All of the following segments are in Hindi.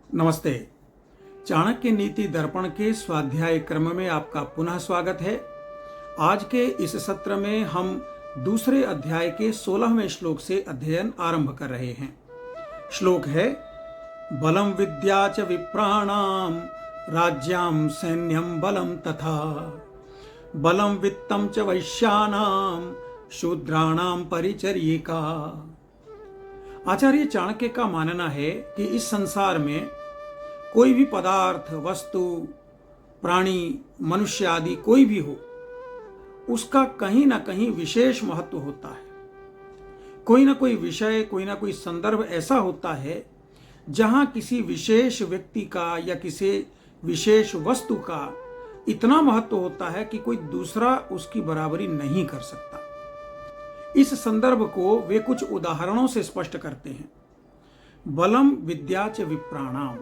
नमस्ते। चाणक्य नीति दर्पण के स्वाध्याय क्रम में आपका पुनः स्वागत है। आज के इस सत्र में हम दूसरे अध्याय के 16वें श्लोक से अध्ययन आरंभ कर रहे हैं। श्लोक है, बलम विद्या च विप्राणाम राज्याम सैन्यम बलम तथा बलम वित्तम च वैश्यानाम शूद्राणाम परिचर्यिका। आचार्य चाणक्य का मानना है कि इस संसार में कोई भी पदार्थ, वस्तु, प्राणी, मनुष्य आदि कोई भी हो, उसका कहीं ना कहीं विशेष महत्व होता है। कोई ना कोई विषय, कोई ना कोई संदर्भ ऐसा होता है जहां किसी विशेष व्यक्ति का या किसी विशेष वस्तु का इतना महत्व होता है कि कोई दूसरा उसकी बराबरी नहीं कर सकता। इस संदर्भ को वे कुछ उदाहरणों से स्पष्ट करते हैं। बलम विद्या च विप्राणाम,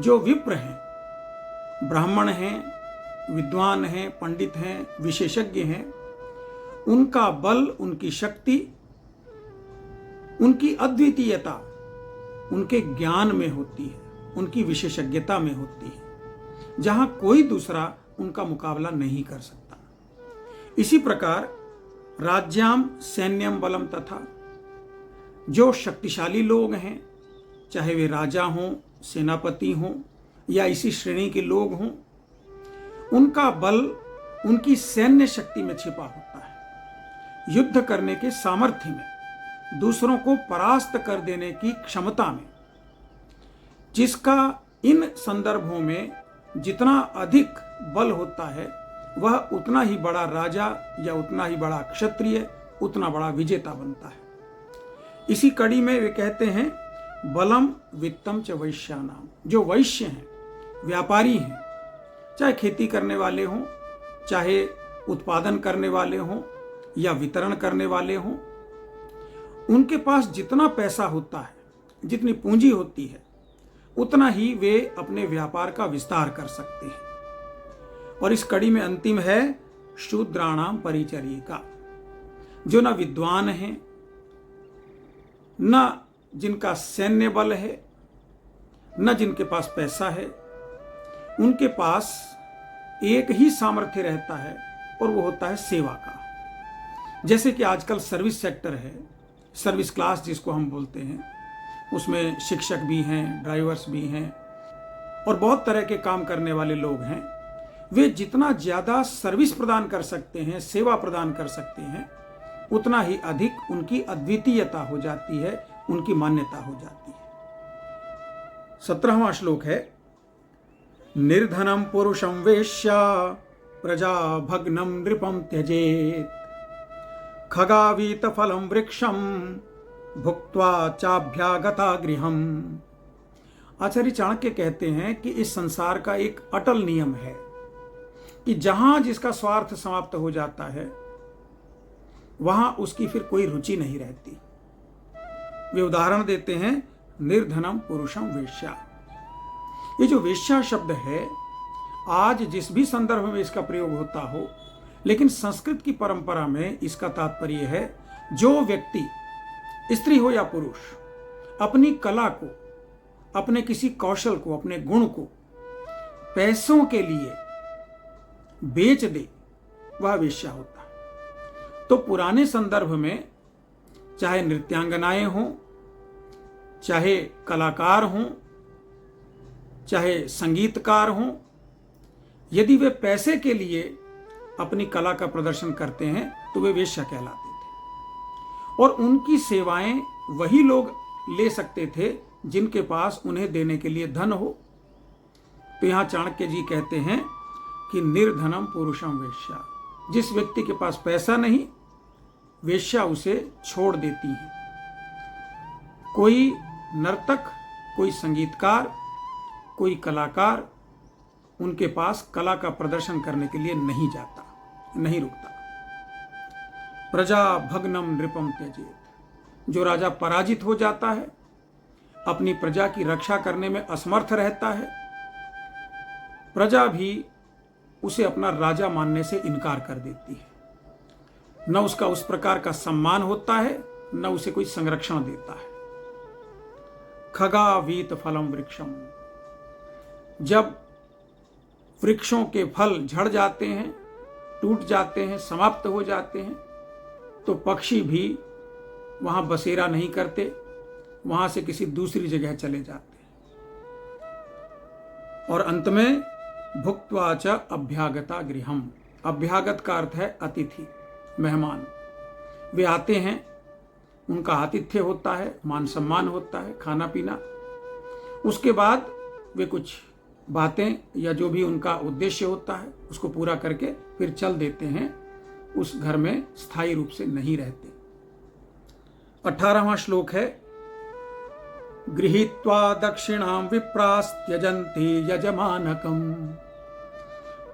जो विप्र हैं, ब्राह्मण हैं, विद्वान हैं, पंडित हैं, विशेषज्ञ हैं, उनका बल, उनकी शक्ति, उनकी अद्वितीयता उनके ज्ञान में होती है, उनकी विशेषज्ञता में होती है, जहां कोई दूसरा उनका मुकाबला नहीं कर सकता। इसी प्रकार राज्याम सैन्यम बलम तथा, जो शक्तिशाली लोग हैं, चाहे वे राजा हों, सेनापति हों या इसी श्रेणी के लोग हों, उनका बल उनकी सैन्य शक्ति में छिपा होता है, युद्ध करने के सामर्थ्य में, दूसरों को परास्त कर देने की क्षमता में, जिसका इन संदर्भों में जितना अधिक बल होता है वह उतना ही बड़ा राजा या उतना ही बड़ा क्षत्रिय, उतना बड़ा विजेता बनता है। इसी कड़ी में वे कहते हैं, बलम वित्तम च वैश्यानाम, जो वैश्य हैं, व्यापारी हैं, चाहे खेती करने वाले हों, चाहे उत्पादन करने वाले हों या वितरण करने वाले हों, उनके पास जितना पैसा होता है, जितनी पूंजी होती है, उतना ही वे अपने व्यापार का विस्तार कर सकते हैं। और इस कड़ी में अंतिम है शूद्राणाम परिचर्यिका, जो न विद्वान हैं, न जिनका सैन्य बल है, न जिनके पास पैसा है, उनके पास एक ही सामर्थ्य रहता है और वो होता है सेवा का। जैसे कि आजकल सर्विस सेक्टर है, सर्विस क्लास जिसको हम बोलते हैं, उसमें शिक्षक भी हैं, ड्राइवर्स भी हैं और बहुत तरह के काम करने वाले लोग हैं। वे जितना ज्यादा सर्विस प्रदान कर सकते हैं, सेवा प्रदान कर सकते हैं, उतना ही अधिक उनकी अद्वितीयता हो जाती है, उनकी मान्यता हो जाती है। 17वां श्लोक है, निर्धनम पुरुषम वेश्या प्रजा भग्नम नृपम त्यजेत खगावीत फलम वृक्षम भुक्त्वा चाभ्यागता गृहम। आचार्य चाणक्य कहते हैं कि इस संसार का एक अटल नियम है कि जहां जिसका स्वार्थ समाप्त हो जाता है वहां उसकी फिर कोई रुचि नहीं रहती। वे उदाहरण देते हैं, निर्धनम पुरुषम वेश्या। ये जो वेश्या शब्द है, आज जिस भी संदर्भ में इसका प्रयोग होता हो, लेकिन संस्कृत की परंपरा में इसका तात्पर्य है, जो व्यक्ति, स्त्री हो या पुरुष, अपनी कला को, अपने किसी कौशल को, अपने गुण को पैसों के लिए बेच दे, वह वेश्या होता है। तो पुराने संदर्भ में चाहे नृत्यांगनाएं हों, चाहे कलाकार हों, चाहे संगीतकार हों, यदि वे पैसे के लिए अपनी कला का प्रदर्शन करते हैं तो वे वेश्या कहलाते थे। और उनकी सेवाएं वही लोग ले सकते थे जिनके पास उन्हें देने के लिए धन हो। तो यहां चाणक्य जी कहते हैं कि निर्धनम पुरुषम वेश्या, जिस व्यक्ति के पास पैसा नहीं, वेश्या उसे छोड़ देती है। कोई नर्तक, कोई संगीतकार, कोई कलाकार उनके पास कला का प्रदर्शन करने के लिए नहीं जाता, नहीं रुकता। प्रजा भग्नम नृपम त्यजेत, जो राजा पराजित हो जाता है, अपनी प्रजा की रक्षा करने में असमर्थ रहता है, प्रजा भी उसे अपना राजा मानने से इनकार कर देती है। न उसका उस प्रकार का सम्मान होता है, न उसे कोई संरक्षण देता है। खगावीत फलम वृक्षम, जब वृक्षों के फल झड़ जाते हैं, टूट जाते हैं, समाप्त हो जाते हैं, तो पक्षी भी वहां बसेरा नहीं करते, वहां से किसी दूसरी जगह चले जाते हैं। और अंत में भुक्त्वा च अभ्यागता गृहम। अभ्यागत का अर्थ है अतिथि, मेहमान। वे आते हैं, उनका आतिथ्य होता है, मान सम्मान होता है, खाना पीना। उसके बाद वे कुछ बातें या जो भी उनका उद्देश्य होता है उसको पूरा करके फिर चल देते हैं, उस घर में स्थायी रूप से नहीं रहते। 18वां श्लोक है, गृहीत्वा दक्षिणां विप्रास्त्यजन्ति यजमानकम्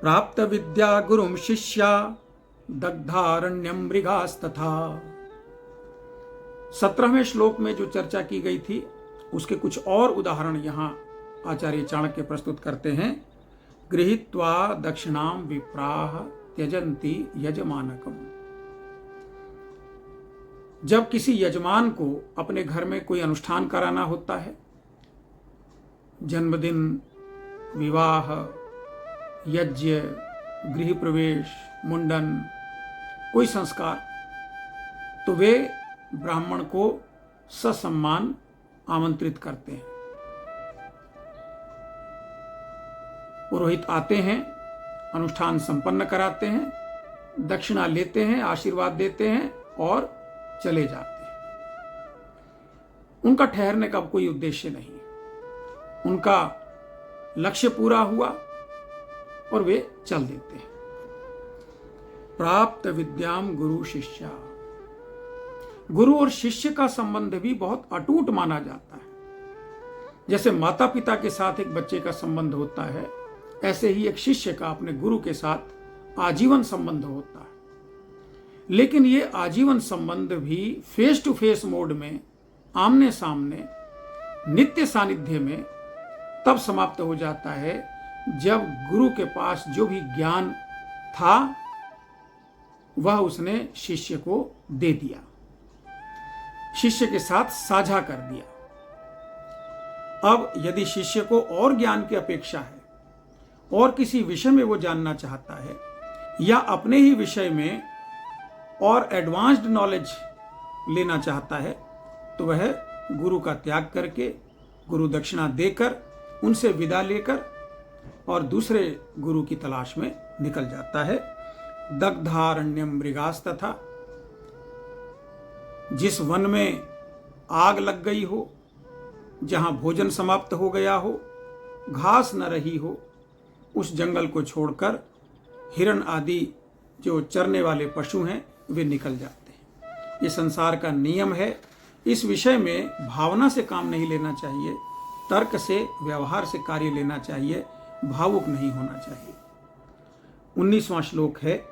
प्राप्त विद्या गुरुं शिष्या दग्धारण्यं मृगास्तथा। 17वें श्लोक में जो चर्चा की गई थी उसके कुछ और उदाहरण यहां आचार्य चाणक्य प्रस्तुत करते हैं। गृहीत्वा दक्षिणां विप्राः त्यजन्ति यजमानकम्। जब किसी यजमान को अपने घर में कोई अनुष्ठान कराना होता है, जन्मदिन, विवाह, यज्ञ, गृह प्रवेश, मुंडन, कोई संस्कार, तो वे ब्राह्मण को ससम्मान आमंत्रित करते हैं। पुरोहित आते हैं, अनुष्ठान संपन्न कराते हैं, दक्षिणा लेते हैं, आशीर्वाद देते हैं और चले जाते हैं। उनका ठहरने का कोई उद्देश्य नहीं, उनका लक्ष्य पूरा हुआ और वे चल देते हैं। प्राप्त विद्याम गुरु शिष्या। गुरु और शिष्य का संबंध भी बहुत अटूट माना जाता है। जैसे माता पिता के साथ एक बच्चे का संबंध होता है, ऐसे ही एक शिष्य का अपने गुरु के साथ आजीवन संबंध होता है। लेकिन ये आजीवन संबंध भी फेस टू फेस मोड में, आमने सामने, नित्य सानिध्य में तब समाप्त हो जाता है जब गुरु के पास जो भी ज्ञान था वह उसने शिष्य को दे दिया, शिष्य के साथ साझा कर दिया। अब यदि शिष्य को और ज्ञान की अपेक्षा है और किसी विषय में वो जानना चाहता है या अपने ही विषय में और एडवांस्ड नॉलेज लेना चाहता है, तो वह गुरु का त्याग करके, गुरु दक्षिणा देकर, उनसे विदा लेकर और दूसरे गुरु की तलाश में निकल जाता है। दग्धारण्यम मृगास्तथा। जिस वन में आग लग गई हो, जहां भोजन समाप्त हो गया हो, घास न रही हो, उस जंगल को छोड़कर हिरण आदि जो चरने वाले पशु हैं वे निकल जाते हैं। ये संसार का नियम है। इस विषय में भावना से काम नहीं लेना चाहिए, तर्क से, व्यवहार से कार्य लेना चाहिए, भावुक नहीं होना चाहिए। 19वां श्लोक है,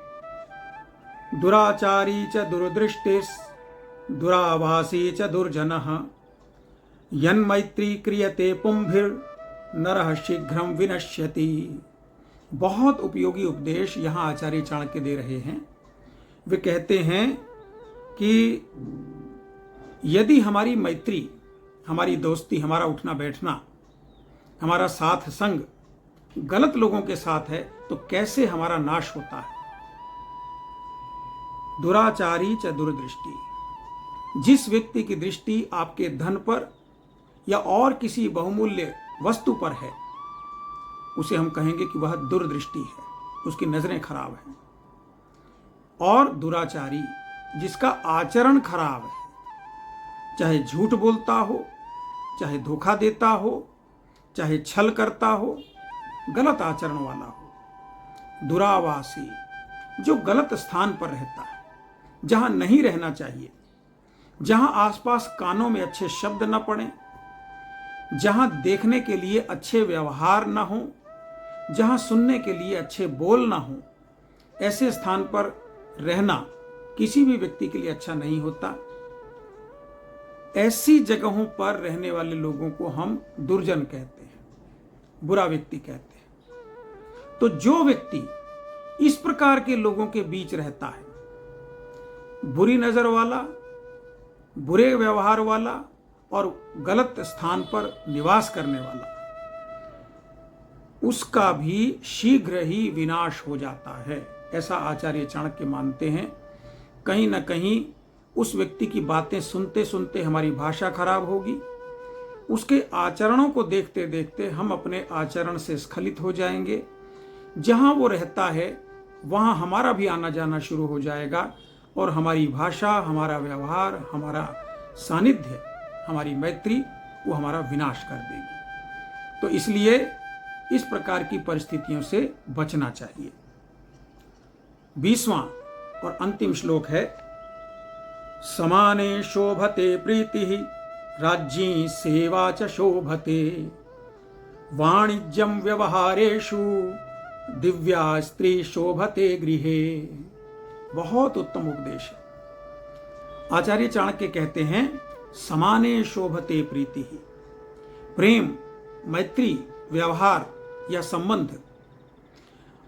दुराचारी च दुर्दृष्टिस् दुराभासी च दुर्जनः यन्मैत्री क्रियते पुंभिर्नरः शीघ्रं विनश्यति। बहुत उपयोगी उपदेश यहाँ आचार्य चाणक्य दे रहे हैं। वे कहते हैं कि यदि हमारी मैत्री, हमारी दोस्ती, हमारा उठना बैठना, हमारा साथ संग गलत लोगों के साथ है तो कैसे हमारा नाश होता है। दुराचारी च दुर्दृष्टि। जिस व्यक्ति की दृष्टि आपके धन पर या और किसी बहुमूल्य वस्तु पर है उसे हम कहेंगे कि वह दुर्दृष्टि है, उसकी नजरें खराब हैं। और दुराचारी जिसका आचरण खराब है, चाहे झूठ बोलता हो, चाहे धोखा देता हो, चाहे छल करता हो, गलत आचरण वाला हो। दुरावासी जो गलत स्थान पर रहता है, जहां नहीं रहना चाहिए, जहां आसपास कानों में अच्छे शब्द न पड़े, जहां देखने के लिए अच्छे व्यवहार न हो, जहां सुनने के लिए अच्छे बोल ना हो, ऐसे स्थान पर रहना किसी भी व्यक्ति के लिए अच्छा नहीं होता। ऐसी जगहों पर रहने वाले लोगों को हम दुर्जन कहते हैं, बुरा व्यक्ति कहते हैं। तो जो व्यक्ति इस प्रकार के लोगों के बीच रहता है, बुरी नजर वाला, बुरे व्यवहार वाला और गलत स्थान पर निवास करने वाला, उसका भी शीघ्र ही विनाश हो जाता है। ऐसा आचार्य चाणक्य मानते हैं। कहीं न कहीं उस व्यक्ति की बातें सुनते सुनते हमारी भाषा खराब होगी, उसके आचरणों को देखते देखते हम अपने आचरण से स्खलित हो जाएंगे। जहां वो रहता है वहां हमारा भी आना जाना शुरू हो जाएगा और हमारी भाषा, हमारा व्यवहार, हमारा सानिध्य, हमारी मैत्री वो हमारा विनाश कर देगी। तो इसलिए इस प्रकार की परिस्थितियों से बचना चाहिए। 20वां और अंतिम श्लोक है, समाने शोभते प्रीति राज्ञी सेवा च शोभते वाणिज्यम व्यवहारेषु दिव्या स्त्री शोभते गृहे। बहुत उत्तम उपदेश है। आचार्य चाणक्य कहते हैं, समाने शोभते प्रीति। प्रेम, मैत्री, व्यवहार या संबंध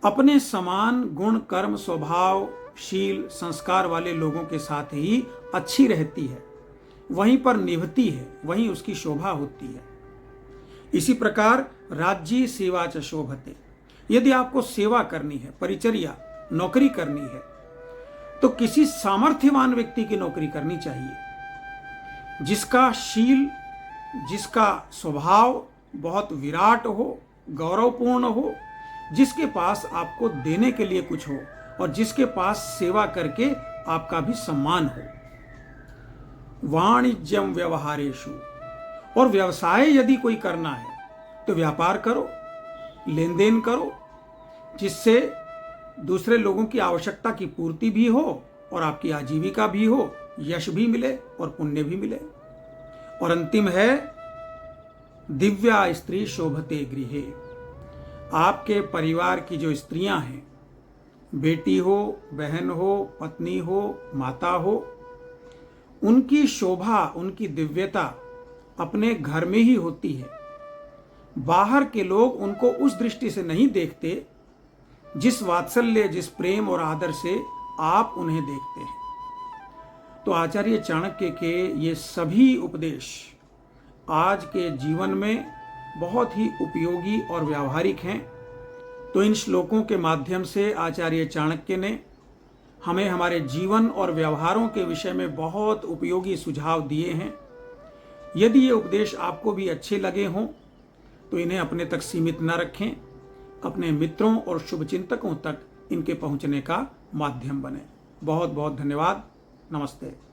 अपने समान गुण, कर्म, स्वभाव, शील, संस्कार वाले लोगों के साथ ही अच्छी रहती है, वहीं पर निभती है, वहीं उसकी शोभा होती है। इसी प्रकार राज्य सेवा च शोभते। यदि आपको सेवा करनी है, परिचर्या, नौकरी करनी है, तो किसी सामर्थ्यवान व्यक्ति की नौकरी करनी चाहिए, जिसका शील, जिसका स्वभाव बहुत विराट हो, गौरवपूर्ण हो, जिसके पास आपको देने के लिए कुछ हो और जिसके पास सेवा करके आपका भी सम्मान हो। वाणिज्यम व्यवहारेषु, और व्यवसाय यदि कोई करना है तो व्यापार करो, लेन देन करो, जिससे दूसरे लोगों की आवश्यकता की पूर्ति भी हो और आपकी आजीविका भी हो, यश भी मिले और पुण्य भी मिले। और अंतिम है, दिव्या स्त्री शोभते गृहे। आपके परिवार की जो स्त्रियां हैं, बेटी हो, बहन हो, पत्नी हो, माता हो, उनकी शोभा, उनकी दिव्यता अपने घर में ही होती है। बाहर के लोग उनको उस दृष्टि से नहीं देखते जिस वात्सल्य, जिस प्रेम और आदर से आप उन्हें देखते हैं। तो आचार्य चाणक्य के ये सभी उपदेश आज के जीवन में बहुत ही उपयोगी और व्यावहारिक हैं। तो इन श्लोकों के माध्यम से आचार्य चाणक्य ने हमें हमारे जीवन और व्यवहारों के विषय में बहुत उपयोगी सुझाव दिए हैं। यदि ये उपदेश आपको भी अच्छे लगे हों तो इन्हें अपने तक सीमित न रखें, अपने मित्रों और शुभचिंतकों तक इनके पहुंचने का माध्यम बने। बहुत बहुत धन्यवाद। नमस्ते।